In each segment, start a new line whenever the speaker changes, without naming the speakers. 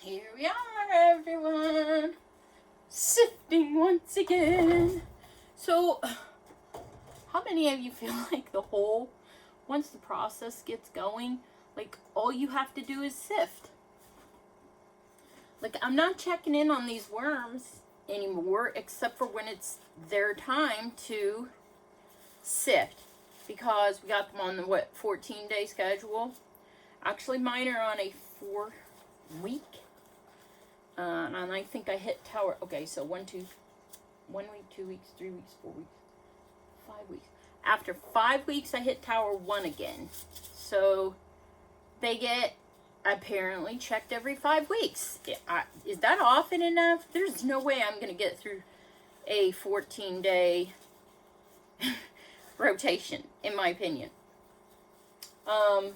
Here we are, everyone. Sifting once again. So, how many of you feel like once the process gets going, like all you have to do is sift? Like, I'm not checking in on these worms anymore, except for when it's their time to sift. Because we got them on the, 14-day schedule. Actually, mine are on a 4-week. And I think I hit tower. Okay, so 1 week, 2 weeks, 3 weeks, 4 weeks, 5 weeks. After 5 weeks, I hit tower 1 again. So they get apparently checked every 5 weeks. Is that often enough? There's no way I'm going to get through a 14-day rotation, in my opinion. Gosh.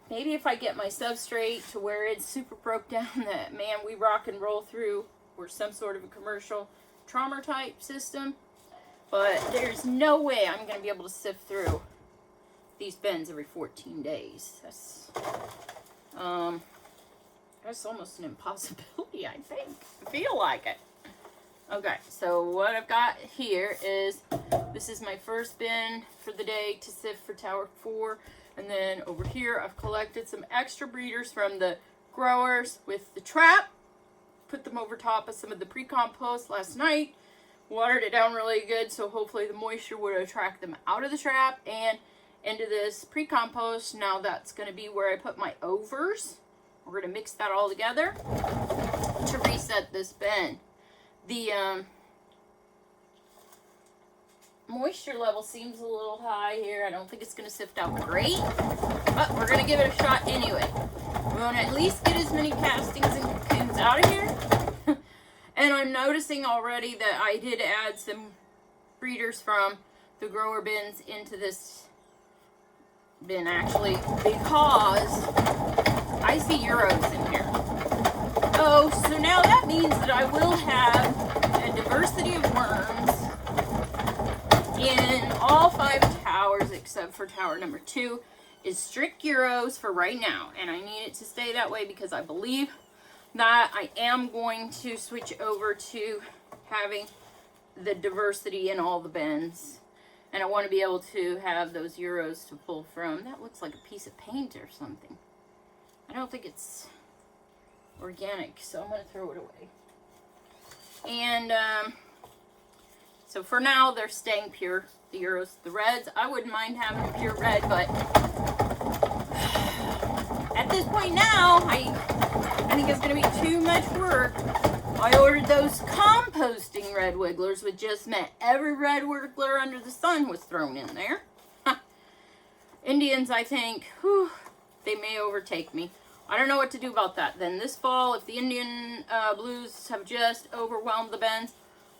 Maybe if I get my substrate to where it's super broke down that, man, we rock and roll through, or some sort of a commercial trauma type system. But there's no way I'm going to be able to sift through these bends every 14 days. That's almost an impossibility, I think. I feel like it. Okay, so what I've got here is, this is my first bin for the day to sift for tower 4. And then over here, I've collected some extra breeders from the growers with the trap. Put them over top of some of the pre-compost last night. Watered it down really good, so hopefully the moisture would attract them out of the trap and into this pre-compost. Now that's going to be where I put my overs. We're going to mix that all together to reset this bin. The moisture level seems a little high here. I don't think it's going to sift out great, but we're going to give it a shot anyway. We want to at least get as many castings and cocoons out of here. And I'm noticing already that I did add some breeders from the grower bins into this bin, actually, because I see Euros in here. Oh, so now that means that I will have a diversity of worms in all 5 towers, except for tower number 2 is strict Euros for right now. And I need it to stay that way because I believe that I am going to switch over to having the diversity in all the bins. And I want to be able to have those Euros to pull from. That looks like a piece of paint or something. I don't think it's organic, so I'm going to throw it away. And so for now, they're staying pure, the Euros. The reds, I wouldn't mind having a pure red, but at this point now, I think it's going to be too much work. I ordered those composting red wigglers, which just meant every red wiggler under the sun was thrown in there. Indians, I think, whew, they may overtake me. I don't know what to do about that. Then this fall, if the Indian blues have just overwhelmed the bends,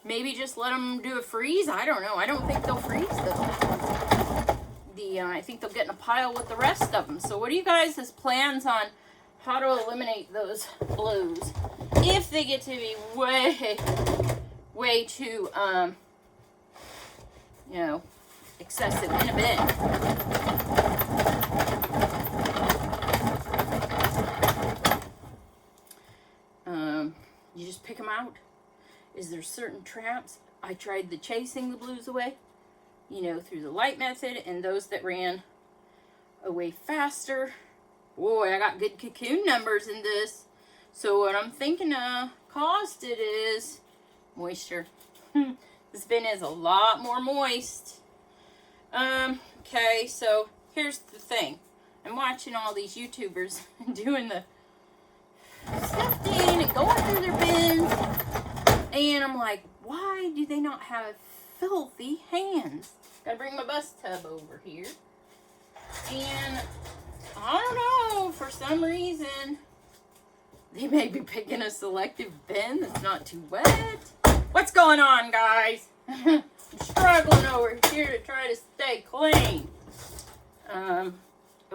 maybe just let them do a freeze. I don't know. I don't think they'll freeze though. I think they'll get in a pile with the rest of them. So what do you guys' plans on how to eliminate those blues if they get to be way too excessive in a bin? You just pick them out. Is there certain traps? I tried the chasing the blues away, through the light method, and those that ran away faster. Boy, I got good cocoon numbers in this. So what I'm thinking caused it is moisture. This bin is a lot more moist. Okay, so here's the thing. I'm watching all these YouTubers doing the sifting and going through their bins, and I'm like, why do they not have filthy hands? Gotta bring my bus tub over here, and I don't know, for some reason they may be picking a selective bin that's not too wet. What's going on, guys? I'm struggling over here to try to stay clean.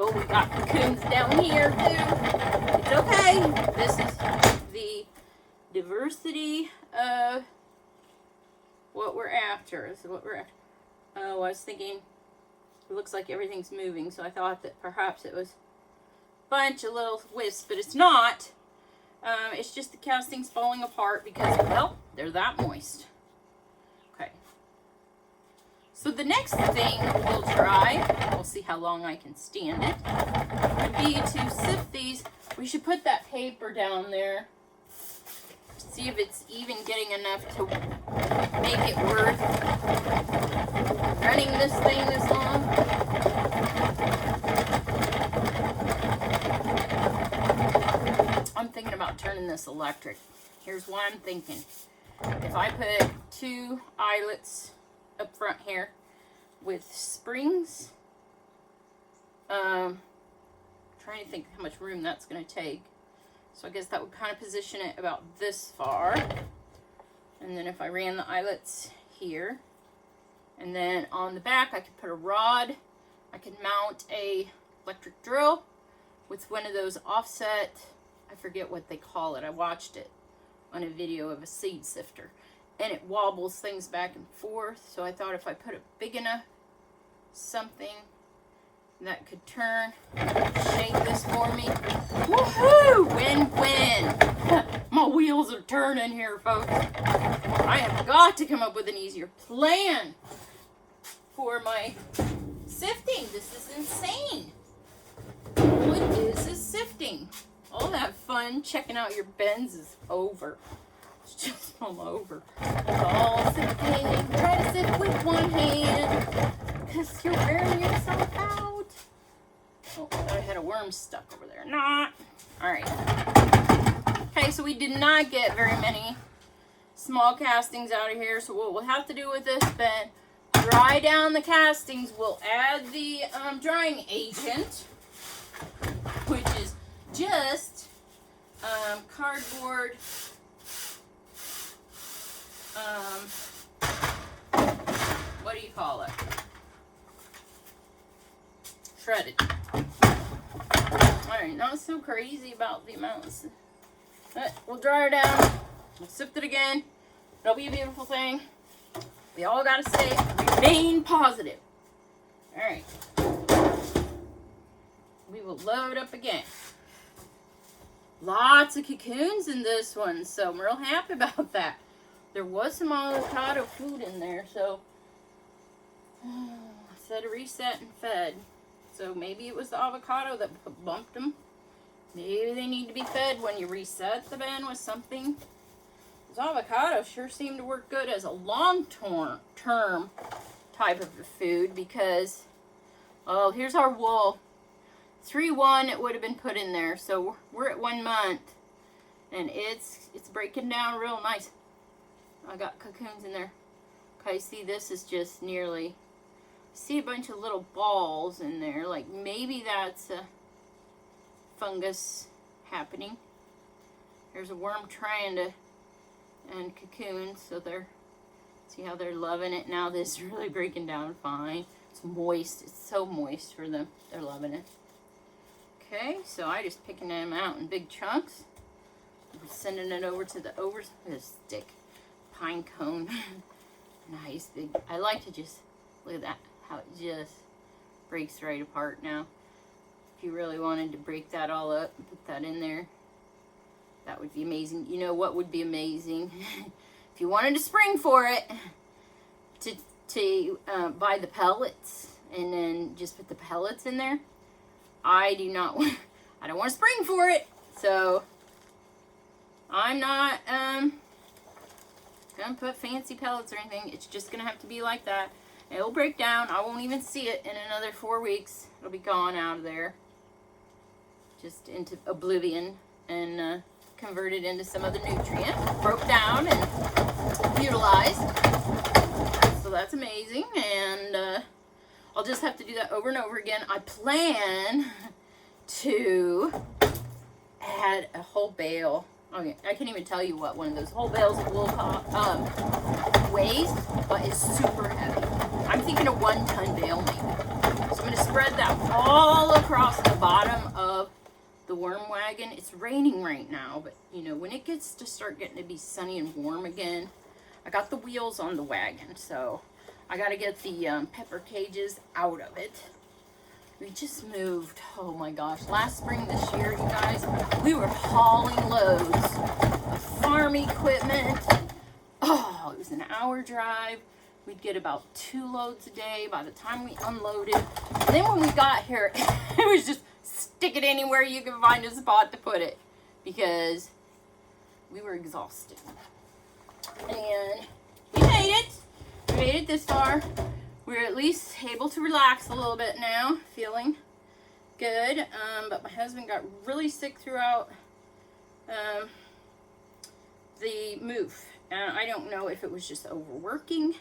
Oh, we got cocoons down here too. It's okay. This is the diversity of what we're after. This is what we're after. Oh, I was thinking, it looks like everything's moving, so I thought that perhaps it was bunch of little wisps, but it's not. It's just the castings falling apart because, well, they're that moist. Okay. So the next thing we'll try, we'll see how long I can stand it, would be to sift these. We should put that paper down there. See if it's even getting enough to make it worth running this thing this long. I'm thinking about turning this electric. Here's why I'm thinking. If I put 2 eyelets up front here with springs, trying to think how much room that's going to take. So I guess that would kind of position it about this far. And then if I ran the eyelets here, and then on the back I could put a rod. I could mount a electric drill with one of those offset, I forget what they call it. I watched it on a video of a seed sifter. And it wobbles things back and forth. So I thought if I put a big enough something that could turn, shake this for me. Woohoo! Win-win! My wheels are turning here, folks. I have got to come up with an easier plan for my sifting. This is insane. What is this sifting? All that fun checking out your bends is over. It's just all over. It's all sifting. Try to sift with one hand because you're wearing yourself out. Oh, I had a worm stuck over there. Not. Alright. Okay, so we did not get very many small castings out of here. So what we'll have to do with this then, dry down the castings. We'll add the drying agent, which is just cardboard. What do you call it? Shredded. Alright, not so crazy about the amounts. But we'll dry her down. We'll sift it again. It'll be a beautiful thing. We all gotta stay, remain positive. Alright. We will load up again. Lots of cocoons in this one, so I'm real happy about that. There was some avocado food in there, so I said reset and fed. So maybe it was the avocado that bumped them. Maybe they need to be fed when you reset the bin with something. Those avocados sure seem to work good as a long-term type of food because, oh, here's our wool. 3-1 it would have been put in there. So we're at 1 month and it's breaking down real nice. I got cocoons in there. Okay, see, this is just nearly, see a bunch of little balls in there. Like maybe that's a fungus happening. There's a worm trying to, and cocoons, so they're, see how they're loving it. Now this is really breaking down fine. It's moist. It's so moist for them. They're loving it. Okay, so I just picking them out in big chunks. I'm sending it over to the stick pine cone. Nice big. I like to just look at that, how it just breaks right apart now. If you really wanted to break that all up and put that in there, that would be amazing. You know what would be amazing? If you wanted to spring for it, to buy the pellets and then just put the pellets in there. I do not want, I don't want to spring for it, so I'm not gonna put fancy pellets or anything. It's just gonna have to be like that. It'll break down. I won't even see it in another 4 weeks. It'll be gone out of there, just into oblivion, and converted into some other nutrient, broke down and utilized. So that's amazing, and I'll just have to do that over and over again. I plan to add a whole bale. Okay, I can't even tell you what one of those whole bales of wool weighs, but it's super heavy. I'm thinking a 1-ton bale maybe. So I'm going to spread that all across the bottom of the worm wagon. It's raining right now, but you know, when it gets to start getting to be sunny and warm again, I got the wheels on the wagon, so I got to get the pepper cages out of it. We just moved, oh my gosh, last spring this year, you guys, we were hauling loads of farm equipment. Oh, it was an hour drive. We'd get about 2 loads a day by the time we unloaded. And then when we got here, it was just stick it anywhere you can find a spot to put it, because we were exhausted. And we made it. We made it this far. We're at least able to relax a little bit now, feeling good. But my husband got really sick throughout the move. And I don't know if it was just overworking.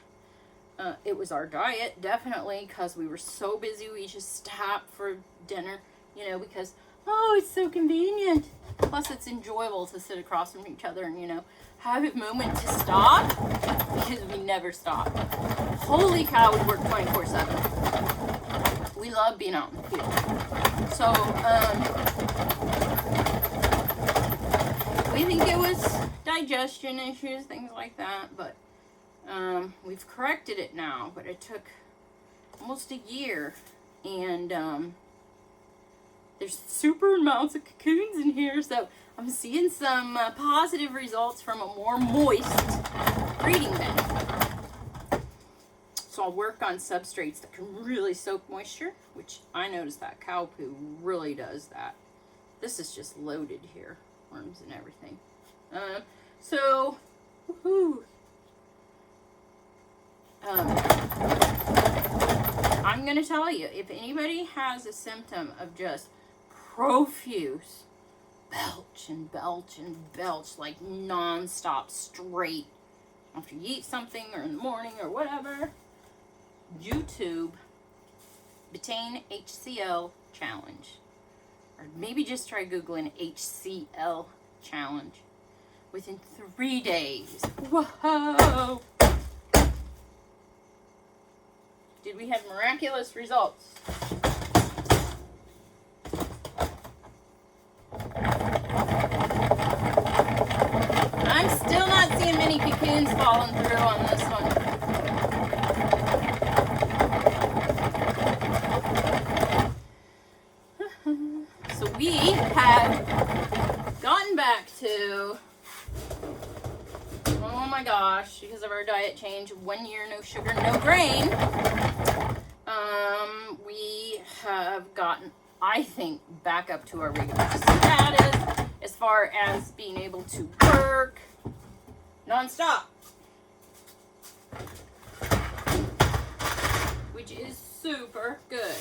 It was our diet, definitely, because we were so busy. We just stopped for dinner, you know, because, oh, it's so convenient. Plus, it's enjoyable to sit across from each other and, you know, have a moment to stop, because we never stop. Holy cow, we work 24/7. We love being out in the field. So, we think it was digestion issues, things like that, but we've corrected it now. But it took almost a year, and there's super amounts of cocoons in here, so I'm seeing some positive results from a more moist breeding bed. So I'll work on substrates that can really soak moisture, which I noticed that cow poo really does that. This is just loaded here, worms and everything. So, woohoo. I'm going to tell you, if anybody has a symptom of just profuse belch and belch and belch, like non-stop straight after you eat something or in the morning or whatever, YouTube betaine HCl challenge, or maybe just try googling HCl challenge. Within 3 days, whoa, did we have miraculous results. I'm still not seeing many cocoons falling through on this one. So we have gotten back to, oh my gosh, because of our diet change, 1 year, no sugar, no grain. We have gotten, I think, back up to our regular status as far as being able to work non-stop, which is super good.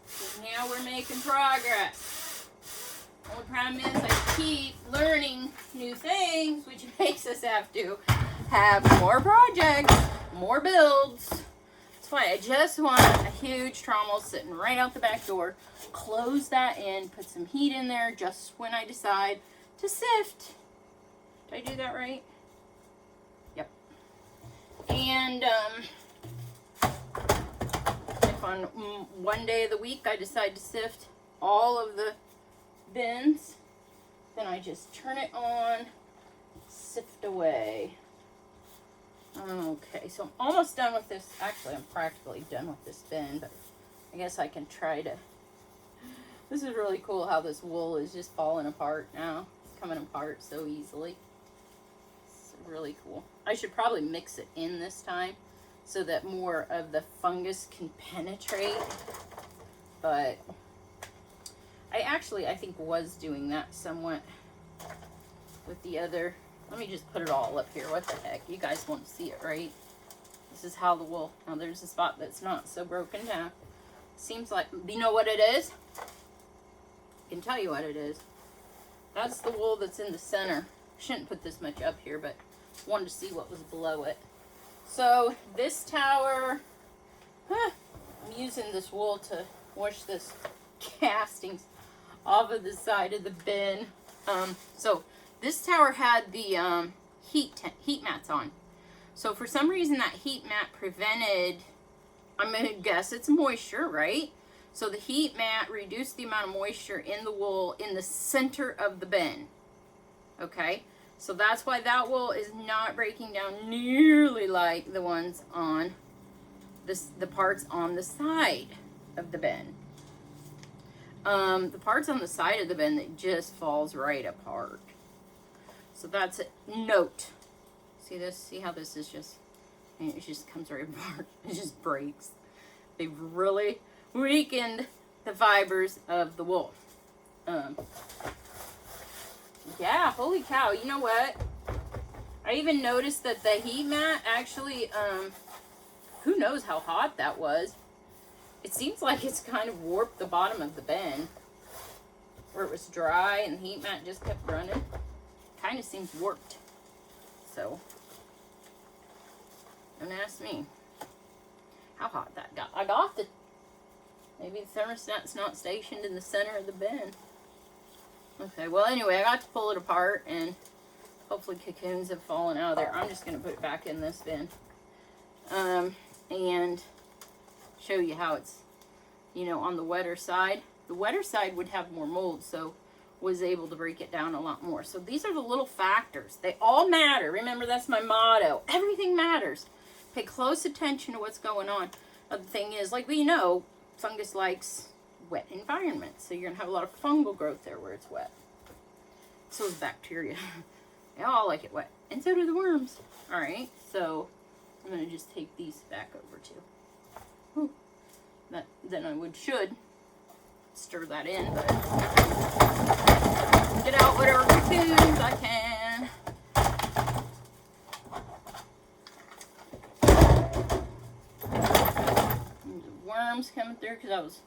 Because now we're making progress. Only problem is I keep learning new things, which makes us have to have more projects, more builds. That's why I just want a huge trommel sitting right out the back door. Close that in, put some heat in there just when I decide to sift. Did I do that right? Yep. And if on one day of the week I decide to sift all of the bins, then I just turn it on, sift away. Okay, so I'm almost done with this. Actually, I'm practically done with this bin, but I guess I can try to. This is really cool how this wool is just falling apart now. It's coming apart so easily. It's really cool. I should probably mix it in this time so that more of the fungus can penetrate, but I think was doing that somewhat with the other. Let me just put it all up here. What the heck? You guys won't see it, right? This is how the wool. Now there's a spot that's not so broken down. Seems like, you know what it is? I can tell you what it is. That's the wool that's in the center. Shouldn't put this much up here, but wanted to see what was below it. So this tower, I'm using this wool to wash this castings off of the side of the bin. So this tower had the heat mats on. So for some reason that heat mat prevented, I'm going to guess it's moisture, right? So the heat mat reduced the amount of moisture in the wool in the center of the bin. Okay? So that's why that wool is not breaking down nearly like the ones on the parts on the side of the bin. The parts on the side of the bin that just falls right apart. So that's a note. See this? See how this is just, and it just comes right apart. It just breaks. They've really weakened the fibers of the wool. Yeah, holy cow. You know what? I even noticed that the heat mat actually, who knows how hot that was. It seems like it's kind of warped the bottom of the bin. Where it was dry and the heat mat just kept running. Kind of seems warped. So, don't ask me how hot that got. I got the, maybe the thermostat's not stationed in the center of the bin. Okay, well anyway, I got to pull it apart and hopefully cocoons have fallen out of there. I'm just going to put it back in this bin. And show you how it's, you know, on the wetter side. The wetter side would have more mold, so was able to break it down a lot more. So these are the little factors. They all matter. Remember, that's my motto. Everything matters. Pay close attention to what's going on. The thing is, like we know, fungus likes wet environments. So you're going to have a lot of fungal growth there where it's wet. So is bacteria. They all like it wet. And so do the worms. Alright, so I'm going to just take these back over too. Whew. Then I should stir that in, but get out whatever cocoons I can. There's worms coming through because I was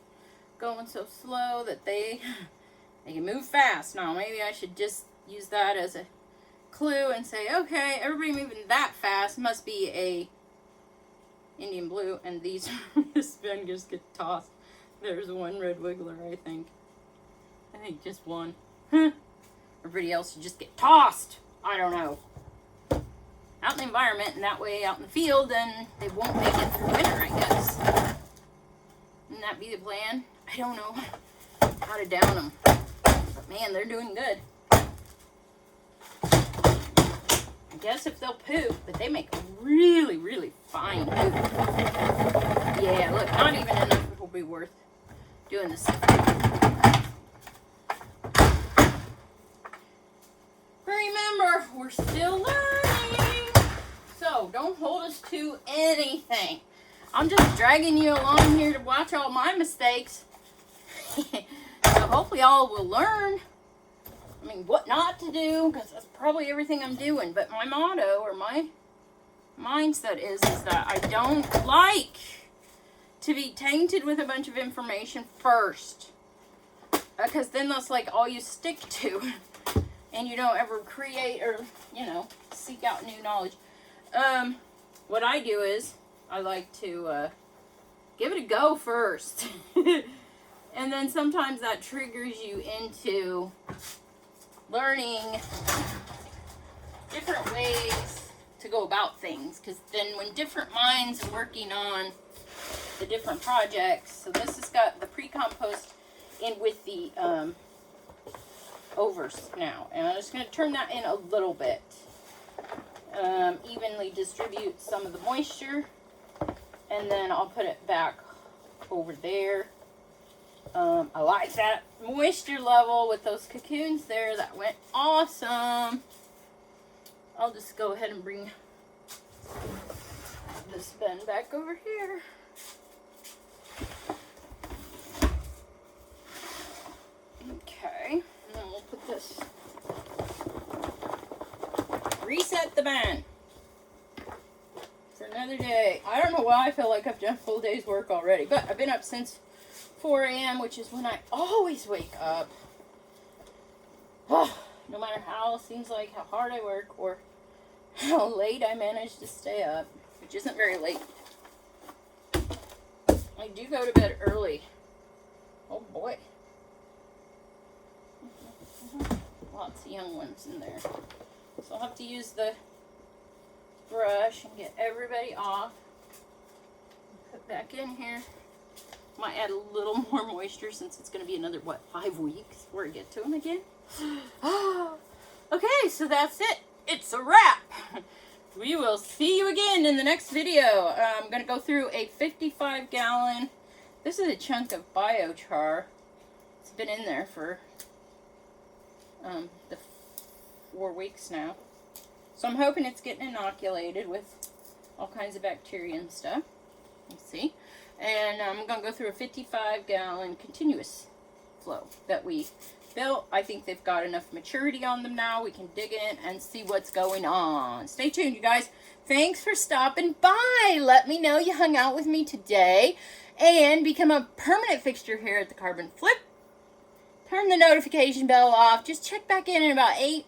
going so slow that they can move fast. Now maybe I should just use that as a clue and say, okay, everybody moving that fast must be a Indian blue, and these this bin just get tossed. There's one red wiggler, I think just one. Everybody else should just get tossed. I don't know. Out in the environment, and that way out in the field, then they won't make it through winter, I guess. Wouldn't that be the plan? I don't know how to down them. But man, they're doing good. I guess if they'll poop, but they make a really, really fine poop. Yeah, look, not even enough will be worth doing this. Remember, we're still learning. So don't hold us to anything. I'm just dragging you along here to watch all my mistakes. So hopefully y'all will learn. I mean, what not to do, because that's probably everything I'm doing. But my motto, or my mindset is that I don't like to be tainted with a bunch of information first. Because then that's like all you stick to. And you don't ever create or, you know, seek out new knowledge. What I do is, I like to give it a go first. And then sometimes that triggers you into learning different ways to go about things. Because then when different minds are working on the different projects, so this has got the pre-compost in with the overs now. And I'm just going to turn that in a little bit. Evenly distribute some of the moisture. And then I'll put it back over there. I like that moisture level with those cocoons there. That went awesome. I'll just go ahead and bring this bin back over here. Okay, and then we'll put this, reset the bin for another day. I don't know why I feel like I've done a full day's work already, but I've been up since 4 a.m., which is when I always wake up. No matter how, it seems like how hard I work or how late I manage to stay up, which isn't very late. I do go to bed early. Oh boy. Lots of young ones in there. So I'll have to use the brush and get everybody off. Put back in here. Might add a little more moisture since it's going to be another, 5 weeks before I get to them again. Okay, so that's it. It's a wrap. We will see you again in the next video. I'm going to go through a 55-gallon. This is a chunk of biochar. It's been in there for the 4 weeks now. So I'm hoping it's getting inoculated with all kinds of bacteria and stuff. We'll see. And I'm going to go through a 55-gallon continuous flow that we built. I think they've got enough maturity on them now. We can dig in and see what's going on. Stay tuned, you guys. Thanks for stopping by. Let me know you hung out with me today and become a permanent fixture here at the Carbon Flip. Turn the notification bell off. Just check back in about 8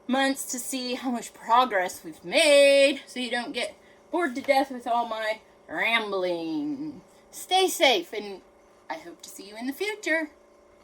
months to see how much progress we've made so you don't get bored to death with all my rambling. Stay safe, and I hope to see you in the future.